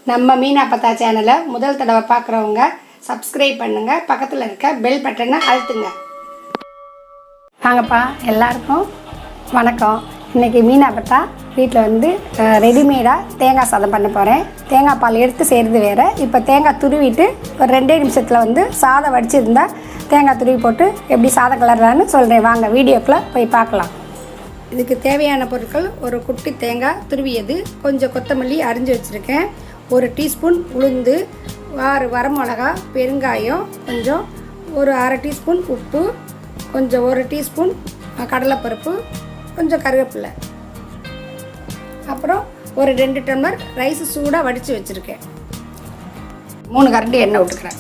நம்ம மீனா அப்பத்தா சேனலை முதல் தடவை பார்க்குறவங்க சப்ஸ்கிரைப் பண்ணுங்கள், பக்கத்தில் இருக்க பெல் பட்டனை அழுத்துங்க. வாங்கப்பா, எல்லாருக்கும் வணக்கம். இன்றைக்கி மீனா அப்பத்தா வீட்டில் ரெடிமேடாக தேங்காய் சாதம் பண்ண போகிறேன். தேங்காய் பால் எடுத்து செய்கிறது வேறு. இப்போ தேங்காய் துருவிட்டு ஒரு 2 நிமிஷத்தில் சாதம் வடிச்சிருந்தா தேங்காய் துருவி போட்டு எப்படி சாதம் கலர்லான்னு சொல்கிறேன். வாங்க வீடியோக்குள்ளே போய் பார்க்கலாம். இதுக்கு தேவையான பொருட்கள்: ஒரு குட்டி தேங்காய் துருவியது, கொஞ்சம் கொத்தமல்லி அரிஞ்சு வச்சுருக்கேன், 1 டீஸ்பூன் உளுந்து, 6 வரமிளகா, பெருங்காயம் கொஞ்சம், ஒரு அரை டீஸ்பூன் உப்பு, கொஞ்சம் 1 டீஸ்பூன் கடலைப்பருப்பு, கொஞ்சம் கருவேப்பிலை, அப்புறம் ஒரு 2 டம்ளர் ரைஸ் சூடாக வடித்து வச்சுருக்கேன். 3 கரண்டி எண்ணெய் விட்டுக்கிறேன்.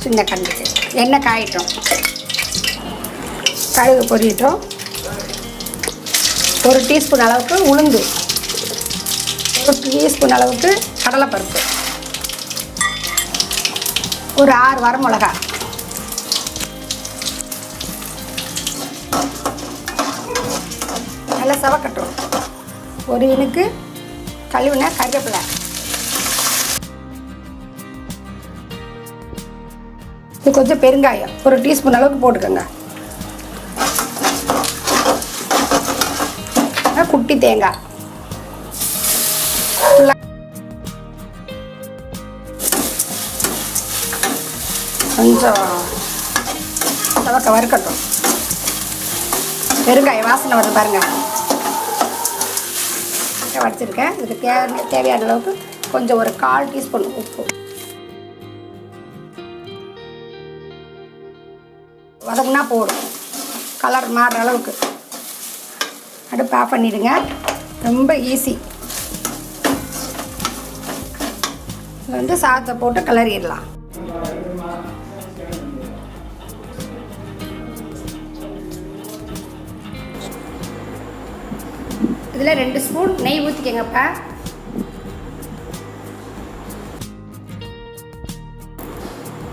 சின்ன கரண்டி எண்ணெய் காயிட்டோம், கடுகு பொரியட்டும். 1 டீஸ்பூன் அளவுக்கு உளுந்து, 1 டீஸ்பூன் அளவுக்கு கடலைப்பருப்பு, ஒரு 6 வரமிளகா, நல்லா சவக்கட்டும். ஒரு இனுக்கு கழுவின கருவேப்பிலை, இது கொஞ்சம் பெருங்காயம் 1 டீஸ்பூன் அளவுக்கு போட்டுக்கோங்க. குட்டி தேங்காய் கொஞ்சம் சவக்க வறுக்கட்டும். பெருங்காயம் வாசனை வருது பாருங்க. வடிச்சிருக்கேன். இதுக்கு தேவையான அளவுக்கு கொஞ்சம் ஒரு 1/4 டீஸ்பூன் உப்பு. வதங்கினா போடும், கலர் மாறுற அளவுக்கு. அடுப்பு ஆஃப் பண்ணிடுங்க. ரொம்ப ஈஸி. இது சாதத்தை போட்டு கிளறிடலாம். இதில் 2 ஸ்பூன் நெய் ஊற்றிக்கங்கப்பா.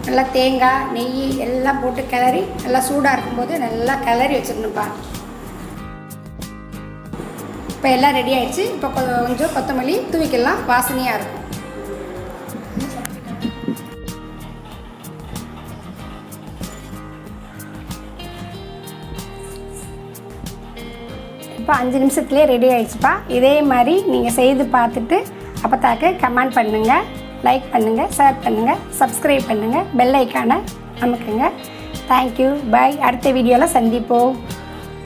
நல்லா தேங்காய் நெய் எல்லாம் போட்டு கிளறி நல்லா சூடாக இருக்கும்போது நல்லா கிளறி வச்சிடணும்ப்பா. இப்போ எல்லாம் ரெடி ஆகிடுச்சு. இப்போ கொஞ்சம் கொத்தமல்லி தூவிக்கலாம், வாசனையாக இருக்கும். இப்போ 5 நிமிஷத்துலேயே ரெடி ஆகிடுச்சுப்பா. இதே மாதிரி நீங்கள் செய்து பார்த்துட்டு அப்பத்தாக்கு கமெண்ட் பண்ணுங்கள், லைக் பண்ணுங்கள், ஷேர் பண்ணுங்கள், சப்ஸ்கிரைப் பண்ணுங்கள், பெல் ஐக்கானை அமுக்குங்க. தேங்க்யூ, பாய். அடுத்த வீடியோவில் சந்திப்போம்.